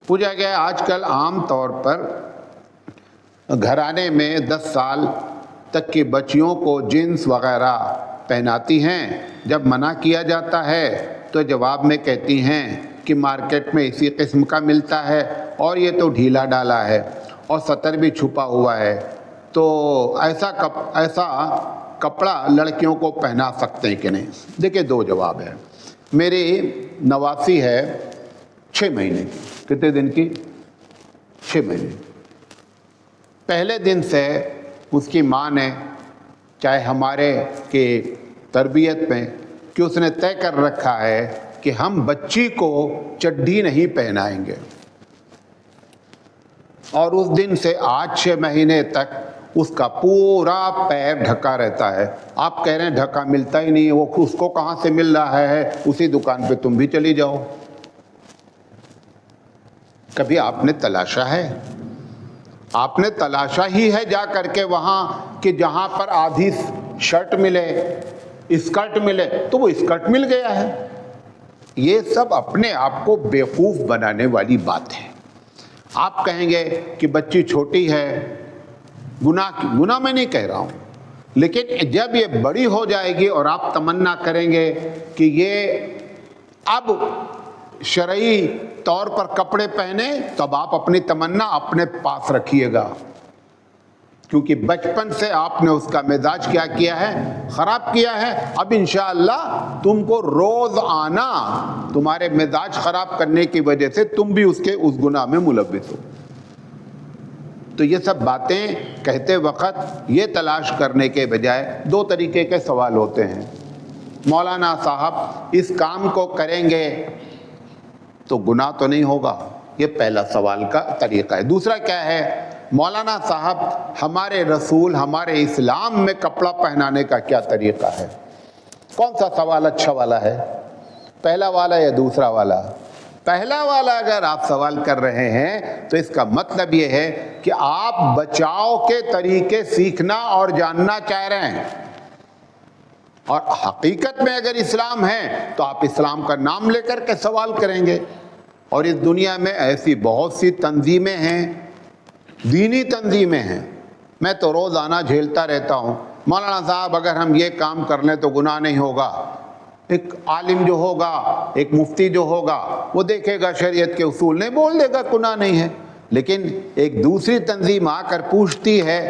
پوچھا گیا آج کل عام طور پر گھرانے میں 10 سال تک کی بچیوں کو جینس وغیرہ پہناتی ہیں، جب منع کیا جاتا ہے تو جواب میں کہتی ہیں کہ مارکیٹ میں اسی قسم کا ملتا ہے اور یہ تو ڈھیلا ڈالا ہے اور سطر بھی چھپا ہوا ہے، تو ایسا کپڑا لڑکیوں کو پہنا سکتے ہیں کہ نہیں؟ دیکھیں، 2 جواب ہے۔ میری نواسی ہے 6 مہینے کی۔ کتنے دن کی؟ 6 مہینے۔ پہلے دن سے اس کی ماں نے، چاہے ہمارے کی تربیت میں، کہ اس نے طے کر رکھا ہے کہ ہم بچی کو چڈی نہیں پہنائیں گے، اور اس دن سے آج 6 مہینے تک اس کا پورا پیر ڈھکا رہتا ہے۔ آپ کہہ رہے ہیں ڈھکا ملتا ہی نہیں ہے، وہ اس کو کہاں سے مل رہا ہے؟ اسی دکان پہ تم بھی چلی جاؤ۔ کبھی آپ نے تلاشا ہے؟ آپ نے تلاشا ہی ہے جا کر کے وہاں کہ جہاں پر آدھی شرٹ ملے، اسکرٹ ملے، تو وہ اسکرٹ مل گیا ہے؟ یہ سب اپنے آپ کو بیوقوف بنانے والی بات ہے۔ آپ کہیں گے کہ بچی چھوٹی ہے، گناہ میں نہیں کہہ رہا ہوں، لیکن جب یہ بڑی ہو جائے گی اور آپ تمنا کریں گے کہ یہ اب شرعی طور پر کپڑے پہنے، تب آپ اپنی تمنا اپنے پاس رکھیے گا، کیونکہ بچپن سے آپ نے اس کا مزاج کیا کیا ہے؟ خراب کیا ہے۔ اب انشاءاللہ تم کو روز آنا تمہارے مزاج خراب کرنے کی وجہ سے تم بھی اس گناہ میں ملوث ہو۔ تو یہ سب باتیں کہتے وقت یہ تلاش کرنے کے بجائے 2 طریقے کے سوال ہوتے ہیں۔ مولانا صاحب اس کام کو کریں گے تو گناہ تو نہیں ہوگا، یہ پہلا سوال کا طریقہ ہے۔ دوسرا کیا ہے؟ مولانا صاحب ہمارے رسول، ہمارے اسلام میں کپڑا پہنانے کا کیا طریقہ ہے؟ کون سا سوال اچھا والا ہے؟ پہلا والا یا دوسرا والا؟ پہلا والا اگر آپ سوال کر رہے ہیں تو اس کا مطلب یہ ہے کہ آپ بچاؤ کے طریقے سیکھنا اور جاننا چاہ رہے ہیں، اور حقیقت میں اگر اسلام ہے تو آپ اسلام کا نام لے کر کے سوال کریں گے۔ اور اس دنیا میں ایسی بہت سی تنظیمیں ہیں، دینی تنظیمیں ہیں، میں تو روزانہ جھیلتا رہتا ہوں، مولانا صاحب اگر ہم یہ کام کر لیں تو گناہ نہیں ہوگا۔ ایک عالم جو ہوگا، ایک مفتی جو ہوگا، وہ دیکھے گا شریعت کے اصول نہیں، بول دے گا گناہ نہیں ہے۔ لیکن ایک دوسری تنظیم آ کر پوچھتی ہے،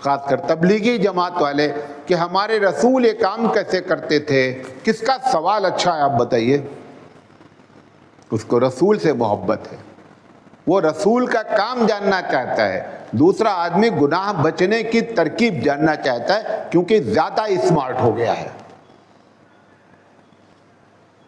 خاص کر تبلیغی جماعت والے، کہ ہمارے رسول یہ کام کیسے کرتے تھے؟ کس کا سوال اچھا ہے آپ بتائیے؟ اس کو رسول سے محبت ہے، وہ رسول کا کام جاننا چاہتا ہے۔ دوسرا آدمی گناہ بچنے کی ترکیب جاننا چاہتا ہے، کیونکہ زیادہ اسمارٹ ہو گیا ہے۔